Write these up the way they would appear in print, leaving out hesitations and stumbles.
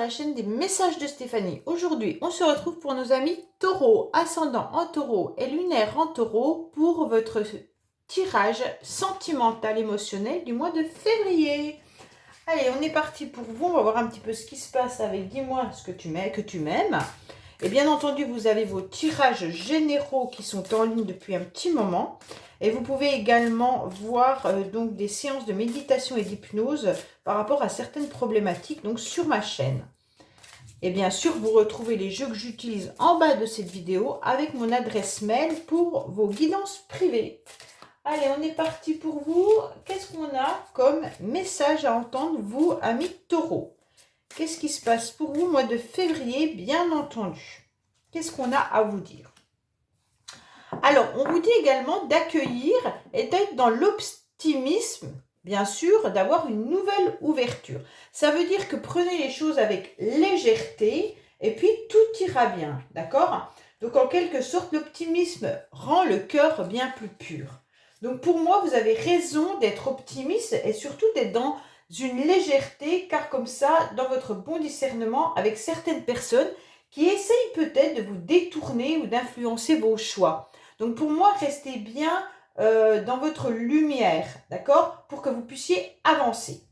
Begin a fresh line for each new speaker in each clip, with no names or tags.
la chaîne des messages de Stéphanie. Aujourd'hui, on se retrouve pour nos amis taureaux, ascendant en taureau et lunaire en taureau pour votre tirage sentimental émotionnel du mois de février. Allez, on est parti pour vous. On va voir un petit peu ce qui se passe avec dis-moi ce que tu m'aimes. Et bien entendu, vous avez vos tirages généraux qui sont en ligne depuis un petit moment. Et vous pouvez également voir donc des séances de méditation et d'hypnose par rapport à certaines problématiques donc sur ma chaîne. Et bien sûr, vous retrouvez les jeux que j'utilise en bas de cette vidéo avec mon adresse mail pour vos guidances privées. Allez, on est parti pour vous. Qu'est-ce qu'on a comme message à entendre, vous, amis taureaux? Qu'est-ce qui se passe pour vous, mois de février, bien entendu? Qu'est-ce qu'on a à vous dire? Alors, on vous dit également d'accueillir et d'être dans l'optimisme, bien sûr, d'avoir une nouvelle ouverture. Ça veut dire que prenez les choses avec légèreté et puis tout ira bien, d'accord? Donc, en quelque sorte, l'optimisme rend le cœur bien plus pur. Donc, pour moi, vous avez raison d'être optimiste et surtout d'être dans une légèreté, car comme ça, dans votre bon discernement avec certaines personnes qui essayent peut-être de vous détourner ou d'influencer vos choix. Donc pour moi, restez bien dans votre lumière, d'accord? Pour que vous puissiez avancer.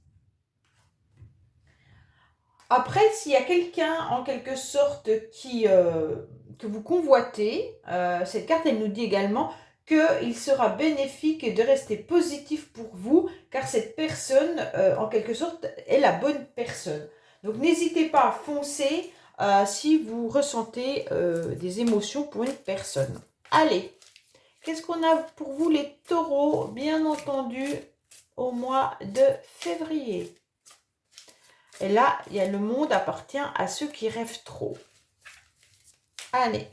Après, s'il y a quelqu'un en quelque sorte que vous convoitez, cette carte, elle nous dit également qu'il sera bénéfique de rester positif pour vous, car cette personne, en quelque sorte, est la bonne personne. Donc n'hésitez pas à foncer si vous ressentez des émotions pour une personne. Allez, qu'est-ce qu'on a pour vous les taureaux, bien entendu, au mois de février? Et là, il y a le monde appartient à ceux qui rêvent trop. Allez.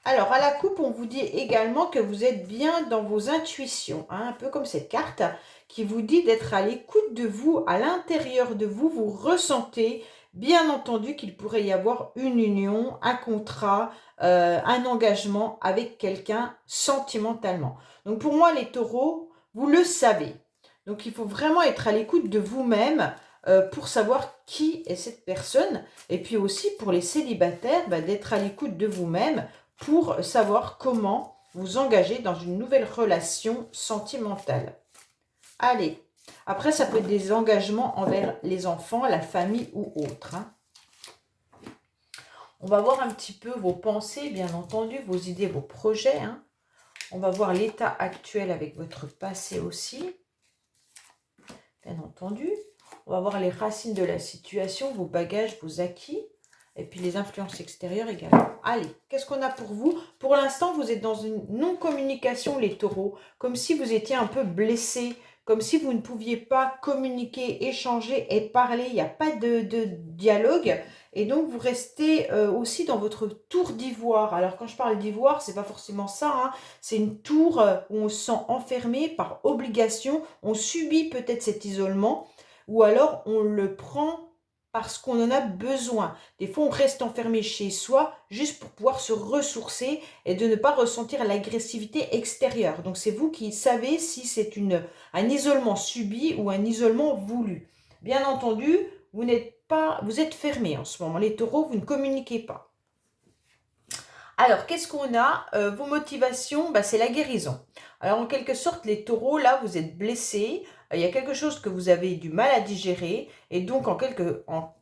Alors, à la coupe, on vous dit également que vous êtes bien dans vos intuitions, hein, un peu comme cette carte qui vous dit d'être à l'écoute de vous, à l'intérieur de vous, vous ressentez, bien entendu, qu'il pourrait y avoir une union, un contrat, un engagement avec quelqu'un sentimentalement. Donc, pour moi, les taureaux, vous le savez. Donc, il faut vraiment être à l'écoute de vous-même pour savoir qui est cette personne. Et puis aussi, pour les célibataires, d'être à l'écoute de vous-même pour savoir comment vous engager dans une nouvelle relation sentimentale. Allez, après ça peut être des engagements envers les enfants, la famille ou autres. Hein. On va voir un petit peu vos pensées, bien entendu, vos idées, vos projets. Hein. On va voir l'état actuel avec votre passé aussi, bien entendu. On va voir les racines de la situation, vos bagages, vos acquis. Et puis les influences extérieures également. Allez, qu'est-ce qu'on a pour vous? Pour l'instant, vous êtes dans une non-communication, les taureaux. Comme si vous étiez un peu blessé. Comme si vous ne pouviez pas communiquer, échanger et parler. Il n'y a pas de dialogue. Et donc, vous restez aussi dans votre tour d'ivoire. Alors, quand je parle d'ivoire, c'est pas forcément ça. Hein. C'est une tour où on se sent enfermé par obligation. On subit peut-être cet isolement. Ou alors, on le prend parce qu'on en a besoin. Des fois, on reste enfermé chez soi juste pour pouvoir se ressourcer et de ne pas ressentir l'agressivité extérieure. Donc, c'est vous qui savez si c'est un isolement subi ou un isolement voulu. Bien entendu, vous êtes fermé en ce moment. Les taureaux, vous ne communiquez pas. Alors, qu'est-ce qu'on a? Vos motivations, c'est la guérison. Alors, en quelque sorte, les taureaux, là, vous êtes blessés. Il y a quelque chose que vous avez du mal à digérer. Et donc,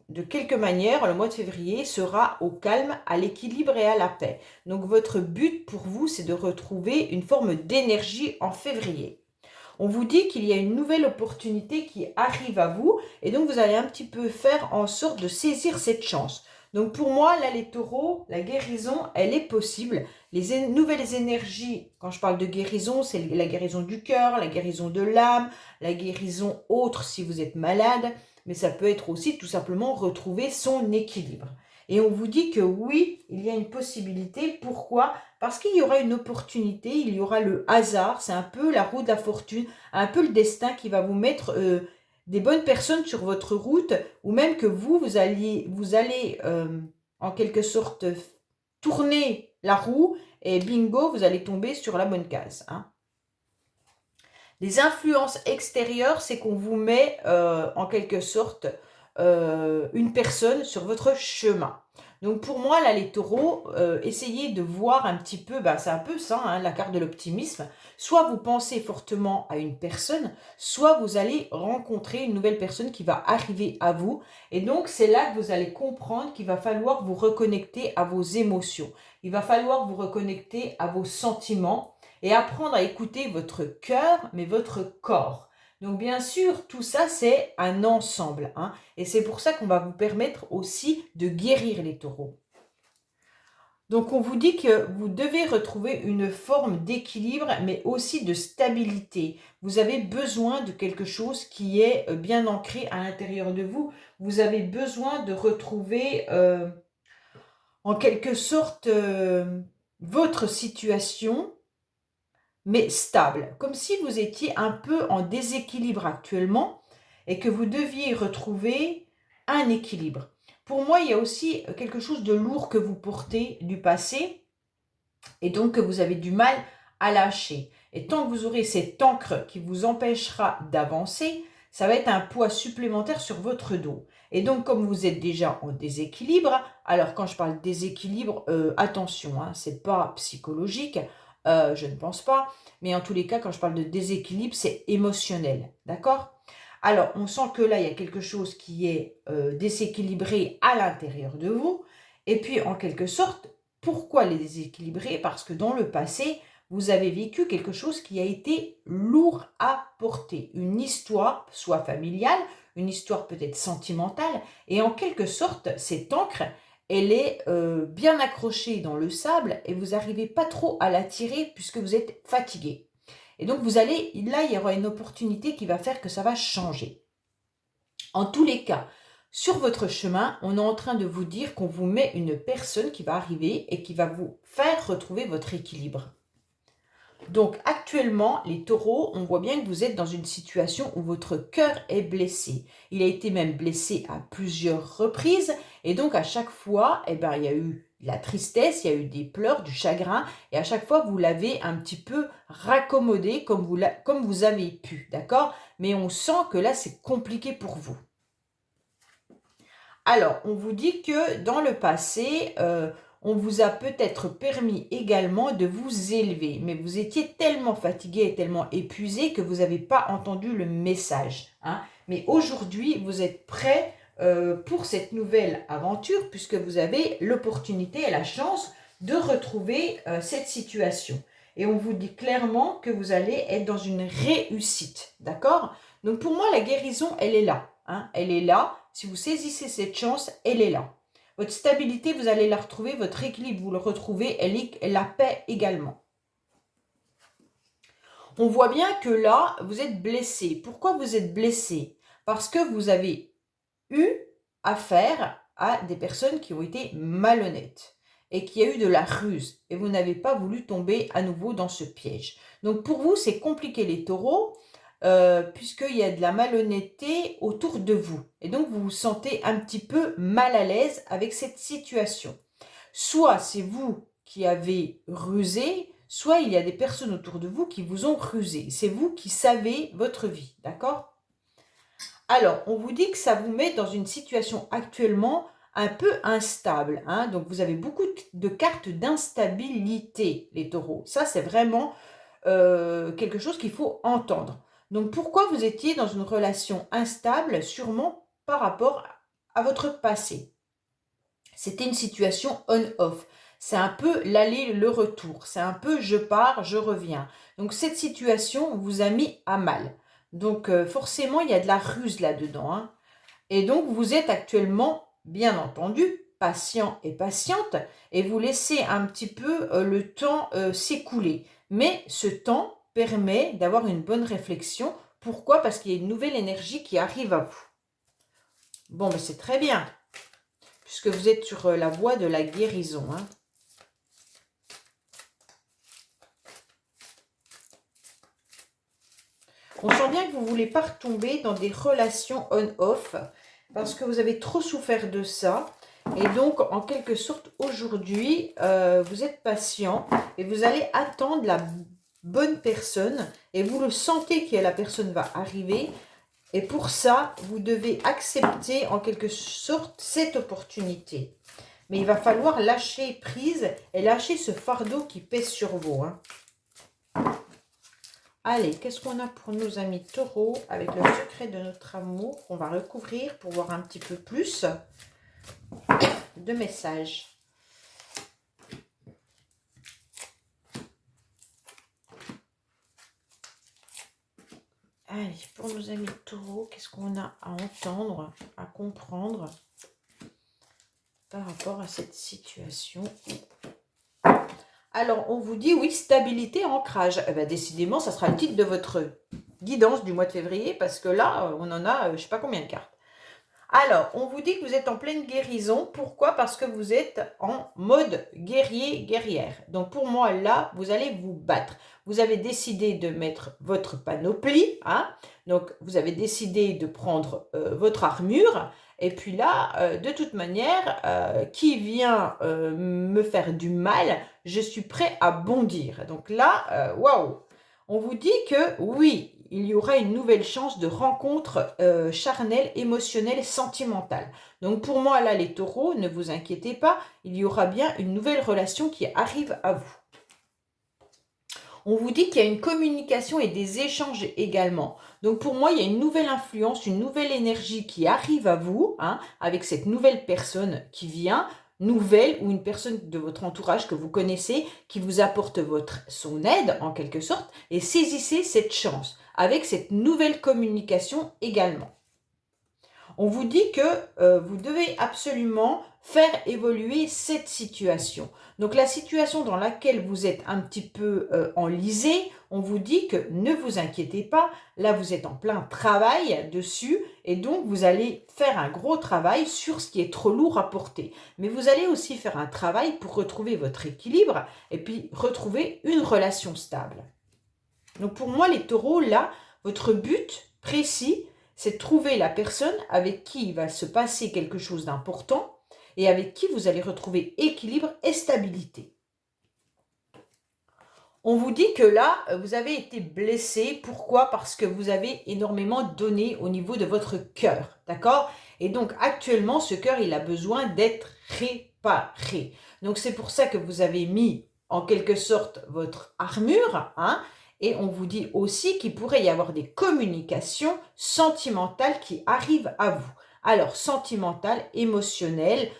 de quelque manière, le mois de février sera au calme, à l'équilibre et à la paix. Donc, votre but pour vous, c'est de retrouver une forme d'énergie en février. On vous dit qu'il y a une nouvelle opportunité qui arrive à vous. Et donc, vous allez un petit peu faire en sorte de saisir cette chance. Donc pour moi, là, les taureaux, la guérison, elle est possible. Les nouvelles énergies, quand je parle de guérison, c'est la guérison du cœur, la guérison de l'âme, la guérison autre si vous êtes malade. Mais ça peut être aussi tout simplement retrouver son équilibre. Et on vous dit que oui, il y a une possibilité. Pourquoi? Parce qu'il y aura une opportunité, il y aura le hasard. C'est un peu la roue de la fortune, un peu le destin qui va vous mettre des bonnes personnes sur votre route, ou même que vous allez en quelque sorte tourner la roue et bingo, vous allez tomber sur la bonne case. Hein. Les influences extérieures, c'est qu'on vous met en quelque sorte une personne sur votre chemin. Donc pour moi, là, les taureaux, essayez de voir un petit peu, c'est un peu ça, hein, la carte de l'optimisme. Soit vous pensez fortement à une personne, soit vous allez rencontrer une nouvelle personne qui va arriver à vous. Et donc, c'est là que vous allez comprendre qu'il va falloir vous reconnecter à vos émotions. Il va falloir vous reconnecter à vos sentiments et apprendre à écouter votre cœur, mais votre corps. Donc bien sûr, tout ça, c'est un ensemble, hein, et c'est pour ça qu'on va vous permettre aussi de guérir les taureaux. Donc on vous dit que vous devez retrouver une forme d'équilibre, mais aussi de stabilité. Vous avez besoin de quelque chose qui est bien ancré à l'intérieur de vous. Vous avez besoin de retrouver en quelque sorte votre situation, mais stable, comme si vous étiez un peu en déséquilibre actuellement et que vous deviez retrouver un équilibre. Pour moi, il y a aussi quelque chose de lourd que vous portez du passé et donc que vous avez du mal à lâcher. Et tant que vous aurez cette encre qui vous empêchera d'avancer, ça va être un poids supplémentaire sur votre dos. Et donc, comme vous êtes déjà en déséquilibre, alors quand je parle déséquilibre, attention, hein, c'est pas psychologique, je ne pense pas, mais en tous les cas, quand je parle de déséquilibre, c'est émotionnel, d'accord? Alors, on sent que là, il y a quelque chose qui est déséquilibré à l'intérieur de vous, et puis en quelque sorte, pourquoi les déséquilibrer? Parce que dans le passé, vous avez vécu quelque chose qui a été lourd à porter, une histoire, soit familiale, une histoire peut-être sentimentale, et en quelque sorte, cette encre, elle est bien accrochée dans le sable et vous n'arrivez pas trop à la tirer puisque vous êtes fatigué. Et donc vous allez, là, il y aura une opportunité qui va faire que ça va changer. En tous les cas, sur votre chemin, on est en train de vous dire qu'on vous met une personne qui va arriver et qui va vous faire retrouver votre équilibre. Donc actuellement, les taureaux, on voit bien que vous êtes dans une situation où votre cœur est blessé. Il a été même blessé à plusieurs reprises et donc à chaque fois, il y a eu de la tristesse, il y a eu des pleurs, du chagrin et à chaque fois, vous l'avez un petit peu raccommodé comme vous avez pu, d'accord? Mais on sent que là, c'est compliqué pour vous. Alors, on vous dit que dans le passé, on vous a peut-être permis également de vous élever, mais vous étiez tellement fatigué et tellement épuisé que vous n'avez pas entendu le message, hein. Mais aujourd'hui, vous êtes prêt pour cette nouvelle aventure puisque vous avez l'opportunité et la chance de retrouver cette situation. Et on vous dit clairement que vous allez être dans une réussite, d'accord? Donc pour moi, la guérison, elle est là, hein, elle est là. Si vous saisissez cette chance, elle est là. Votre stabilité, vous allez la retrouver. Votre équilibre, vous le retrouvez. Et la paix également. On voit bien que là, vous êtes blessé. Pourquoi vous êtes blessé? Parce que vous avez eu affaire à des personnes qui ont été malhonnêtes et qui a eu de la ruse. Et vous n'avez pas voulu tomber à nouveau dans ce piège. Donc pour vous, c'est compliqué les taureaux. Puisqu'il y a de la malhonnêteté autour de vous. Et donc, vous vous sentez un petit peu mal à l'aise avec cette situation. Soit c'est vous qui avez rusé, soit il y a des personnes autour de vous qui vous ont rusé. C'est vous qui savez votre vie, d'accord? Alors, on vous dit que ça vous met dans une situation actuellement un peu instable, hein. Donc, vous avez beaucoup de cartes d'instabilité, les taureaux. Ça, c'est vraiment quelque chose qu'il faut entendre. Donc pourquoi vous étiez dans une relation instable, sûrement par rapport à votre passé? C'était une situation on-off. C'est un peu l'aller, le retour. C'est un peu je pars, je reviens. Donc cette situation vous a mis à mal. Donc forcément, il y a de la ruse là-dedans, hein. Et donc vous êtes actuellement, bien entendu, patient et patiente et vous laissez un petit peu le temps s'écouler. Mais ce temps permet d'avoir une bonne réflexion. Pourquoi? Parce qu'il y a une nouvelle énergie qui arrive à vous. Bon, mais c'est très bien, puisque vous êtes sur la voie de la guérison, hein. On sent bien que vous ne voulez pas retomber dans des relations on-off, parce que vous avez trop souffert de ça. Et donc, en quelque sorte, aujourd'hui, vous êtes patient et vous allez attendre la bonne personne et vous le sentez que la personne va arriver. Et pour ça, vous devez accepter en quelque sorte cette opportunité. Mais il va falloir lâcher prise et lâcher ce fardeau qui pèse sur vous. Hein. Allez, qu'est-ce qu'on a pour nos amis taureaux avec le secret de notre amour qu'on va recouvrir pour voir un petit peu plus de messages. Allez, pour nos amis taureaux, qu'est-ce qu'on a à entendre, à comprendre par rapport à cette situation? Alors, on vous dit, oui, stabilité, ancrage. Eh bien, décidément, ça sera le titre de votre guidance du mois de février, parce que là, on en a, je ne sais pas combien de cartes. Alors, on vous dit que vous êtes en pleine guérison. Pourquoi? Parce que vous êtes en mode guerrier-guerrière. Donc, pour moi, là, vous allez vous battre. Vous avez décidé de mettre votre panoplie. Hein? Donc, vous avez décidé de prendre votre armure. Et puis là, de toute manière, qui vient me faire du mal, je suis prêt à bondir. Donc là, waouh! On vous dit que oui, il y aura une nouvelle chance de rencontre charnelle, émotionnelle, sentimentale. Donc pour moi, là, les taureaux, ne vous inquiétez pas, il y aura bien une nouvelle relation qui arrive à vous. On vous dit qu'il y a une communication et des échanges également. Donc pour moi, il y a une nouvelle influence, une nouvelle énergie qui arrive à vous, hein, avec cette nouvelle personne qui vient, nouvelle ou une personne de votre entourage que vous connaissez, qui vous apporte son aide en quelque sorte, et saisissez cette chance avec cette nouvelle communication également. On vous dit que vous devez absolument faire évoluer cette situation. Donc la situation dans laquelle vous êtes un petit peu enlisé, on vous dit que ne vous inquiétez pas, là vous êtes en plein travail dessus et donc vous allez faire un gros travail sur ce qui est trop lourd à porter. Mais vous allez aussi faire un travail pour retrouver votre équilibre et puis retrouver une relation stable. Donc pour moi les taureaux, là, votre but précis, c'est de trouver la personne avec qui il va se passer quelque chose d'important et avec qui vous allez retrouver équilibre et stabilité. On vous dit que là, vous avez été blessé. Pourquoi? Parce que vous avez énormément donné au niveau de votre cœur, d'accord? Et donc actuellement, ce cœur, il a besoin d'être réparé. Donc c'est pour ça que vous avez mis en quelque sorte votre armure, hein? Et on vous dit aussi qu'il pourrait y avoir des communications sentimentales qui arrivent à vous. Alors, sentimentales, émotionnelles,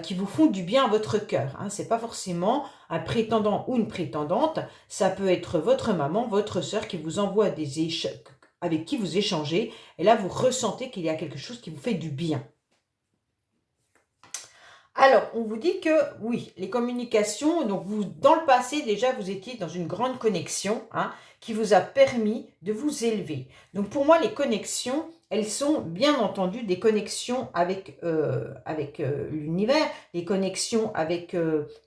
qui vous font du bien à votre cœur. Hein. Ce n'est pas forcément un prétendant ou une prétendante. Ça peut être votre maman, votre sœur qui vous envoie avec qui vous échangez. Et là, vous ressentez qu'il y a quelque chose qui vous fait du bien. Alors, on vous dit que oui, les communications, donc vous, dans le passé, déjà, vous étiez dans une grande connexion hein, qui vous a permis de vous élever. Donc, pour moi, les connexions, elles sont bien entendu des connexions avec l'univers, des connexions avec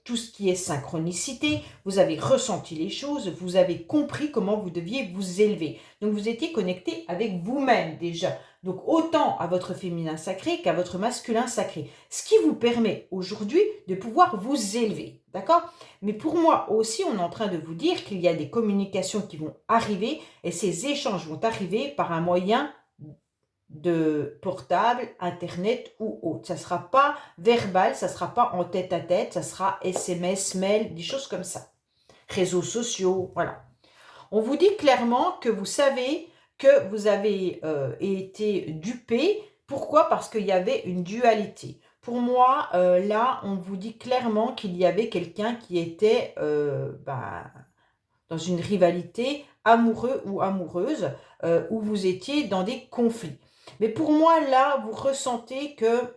tout ce qui est synchronicité. Vous avez ressenti les choses, vous avez compris comment vous deviez vous élever. Donc, vous étiez connecté avec vous-même déjà. Donc, autant à votre féminin sacré qu'à votre masculin sacré. Ce qui vous permet aujourd'hui de pouvoir vous élever. D'accord? Mais pour moi aussi, on est en train de vous dire qu'il y a des communications qui vont arriver et ces échanges vont arriver par un moyen de portable, internet ou autre. Ça ne sera pas verbal, ça ne sera pas en tête-à-tête, ça sera SMS, mail, des choses comme ça. Réseaux sociaux, voilà. On vous dit clairement que vous savez que vous avez été dupé. Pourquoi? Parce qu'il y avait une dualité. Pour moi, là, on vous dit clairement qu'il y avait quelqu'un qui était dans une rivalité amoureux ou amoureuse, où vous étiez dans des conflits. Mais pour moi, là, vous ressentez que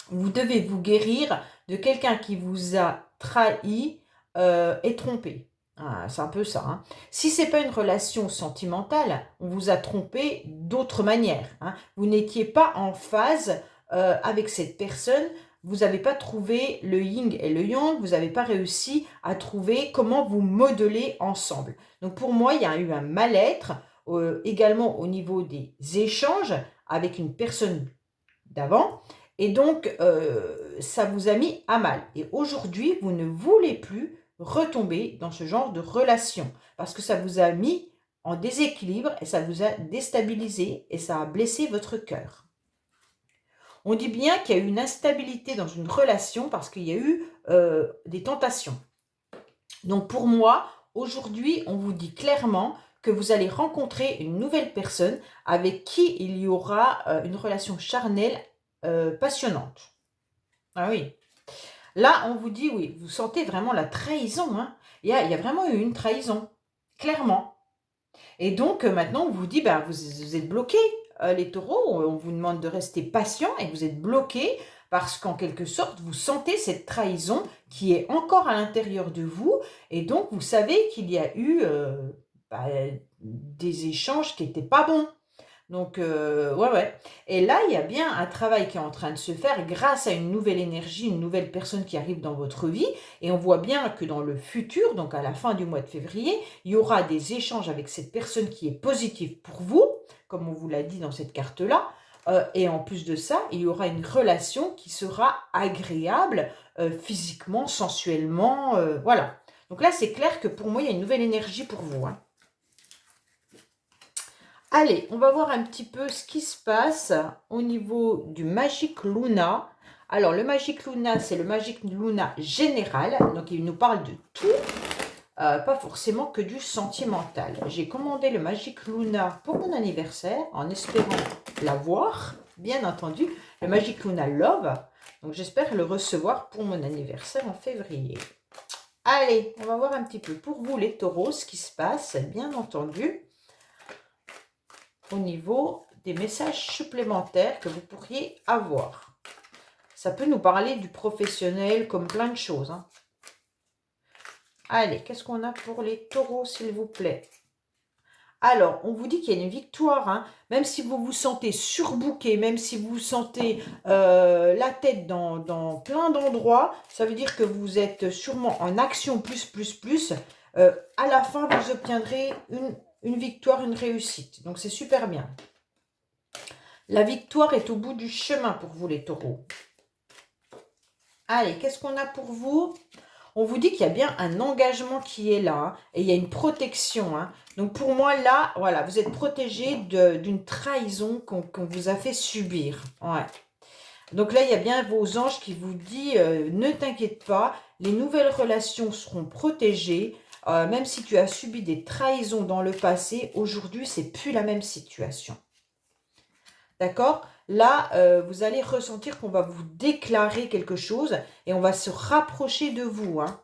vous devez vous guérir de quelqu'un qui vous a trahi et trompé. Ah, c'est un peu ça. Hein. Si ce n'est pas une relation sentimentale, on vous a trompé d'autres manières. Hein. Vous n'étiez pas en phase avec cette personne. Vous n'avez pas trouvé le yin et le yang. Vous n'avez pas réussi à trouver comment vous modeler ensemble. Donc pour moi, il y a eu un mal-être également au niveau des échanges avec une personne d'avant. Et donc, ça vous a mis à mal. Et aujourd'hui, vous ne voulez plus retomber dans ce genre de relation. Parce que ça vous a mis en déséquilibre et ça vous a déstabilisé et ça a blessé votre cœur. On dit bien qu'il y a eu une instabilité dans une relation parce qu'il y a eu des tentations. Donc pour moi, aujourd'hui, on vous dit clairement que vous allez rencontrer une nouvelle personne avec qui il y aura une relation charnelle passionnante. Ah oui. Là, on vous dit, oui, vous sentez vraiment la trahison. Hein. Il y a vraiment eu une trahison, clairement. Et donc, maintenant, on vous dit, ben, vous êtes bloqués, les taureaux. On vous demande de rester patient et vous êtes bloqués parce qu'en quelque sorte, vous sentez cette trahison qui est encore à l'intérieur de vous. Et donc, vous savez qu'il y a eu des échanges qui n'étaient pas bons. Donc, ouais. Et là, il y a bien un travail qui est en train de se faire grâce à une nouvelle énergie, une nouvelle personne qui arrive dans votre vie. Et on voit bien que dans le futur, donc à la fin du mois de février, il y aura des échanges avec cette personne qui est positive pour vous, comme on vous l'a dit dans cette carte-là. Et en plus de ça, il y aura une relation qui sera agréable physiquement, sensuellement, voilà. Donc là, c'est clair que pour moi, il y a une nouvelle énergie pour vous, hein. Allez, on va voir un petit peu ce qui se passe au niveau du Magic Luna. Alors, le Magic Luna, c'est le Magic Luna général. Donc, il nous parle de tout, pas forcément que du sentimental. J'ai commandé le Magic Luna pour mon anniversaire, en espérant l'avoir, bien entendu. Le Magic Luna Love. Donc, j'espère le recevoir pour mon anniversaire en février. Allez, on va voir un petit peu pour vous, les taureaux, ce qui se passe, bien entendu, au niveau des messages supplémentaires que vous pourriez avoir. Ça peut nous parler du professionnel comme plein de choses, hein. Allez, qu'est-ce qu'on a pour les taureaux, s'il vous plaît? Alors, on vous dit qu'il y a une victoire, hein. Même si vous vous sentez surbooké, même si vous sentez la tête dans plein d'endroits, ça veut dire que vous êtes sûrement en action plus. À la fin, vous obtiendrez une victoire, une réussite. Donc, c'est super bien. La victoire est au bout du chemin pour vous, les taureaux. Allez, qu'est-ce qu'on a pour vous? On vous dit qu'il y a bien un engagement qui est là, hein, et il y a une protection. Hein. Donc, pour moi, là, voilà, vous êtes protégé d'une trahison qu'on vous a fait subir. Ouais. Donc là, il y a bien vos anges qui vous disent ne t'inquiète pas, les nouvelles relations seront protégées. Même si tu as subi des trahisons dans le passé, aujourd'hui, c'est plus la même situation. D'accord? Là, vous allez ressentir qu'on va vous déclarer quelque chose et on va se rapprocher de vous. Hein.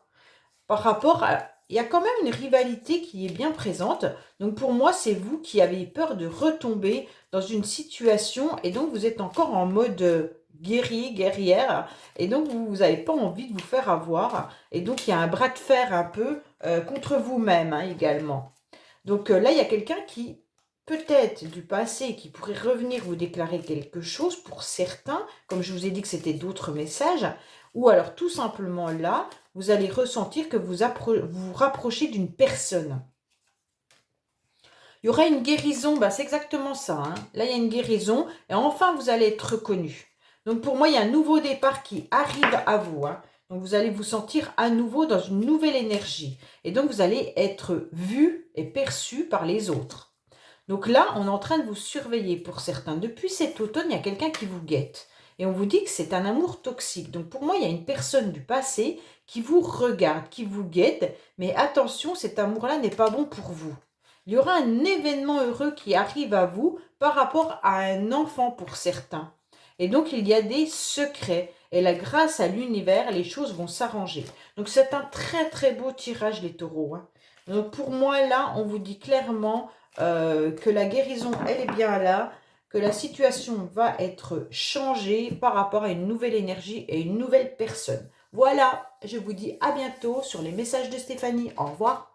Par rapport à... Il y a quand même une rivalité qui est bien présente. Donc, pour moi, c'est vous qui avez peur de retomber dans une situation et donc vous êtes encore en mode guerrier, guerrière. Et donc, vous n'avez pas envie de vous faire avoir. Et donc, il y a un bras de fer un peu contre vous-même, hein, également. Donc, là, il y a quelqu'un qui... peut-être du passé qui pourrait revenir vous déclarer quelque chose pour certains, comme je vous ai dit que c'était d'autres messages, ou alors tout simplement là, vous allez ressentir que vous vous rapprochez d'une personne. Il y aura une guérison, bah c'est exactement ça. Hein. Là, il y a une guérison et enfin, vous allez être reconnu. Donc, pour moi, il y a un nouveau départ qui arrive à vous. Hein. Donc, vous allez vous sentir à nouveau dans une nouvelle énergie. Et donc, vous allez être vu et perçu par les autres. Donc là, on est en train de vous surveiller pour certains. Depuis cet automne, il y a quelqu'un qui vous guette. Et on vous dit que c'est un amour toxique. Donc pour moi, il y a une personne du passé qui vous regarde, qui vous guette. Mais attention, cet amour-là n'est pas bon pour vous. Il y aura un événement heureux qui arrive à vous par rapport à un enfant pour certains. Et donc, il y a des secrets. Et là, grâce à l'univers, les choses vont s'arranger. Donc, c'est un très, très beau tirage, les taureaux. Hein. Donc, pour moi, là, on vous dit clairement... que la guérison, elle est bien là, que la situation va être changée par rapport à une nouvelle énergie et une nouvelle personne. Voilà, je vous dis à bientôt sur les messages de Stéphanie. Au revoir.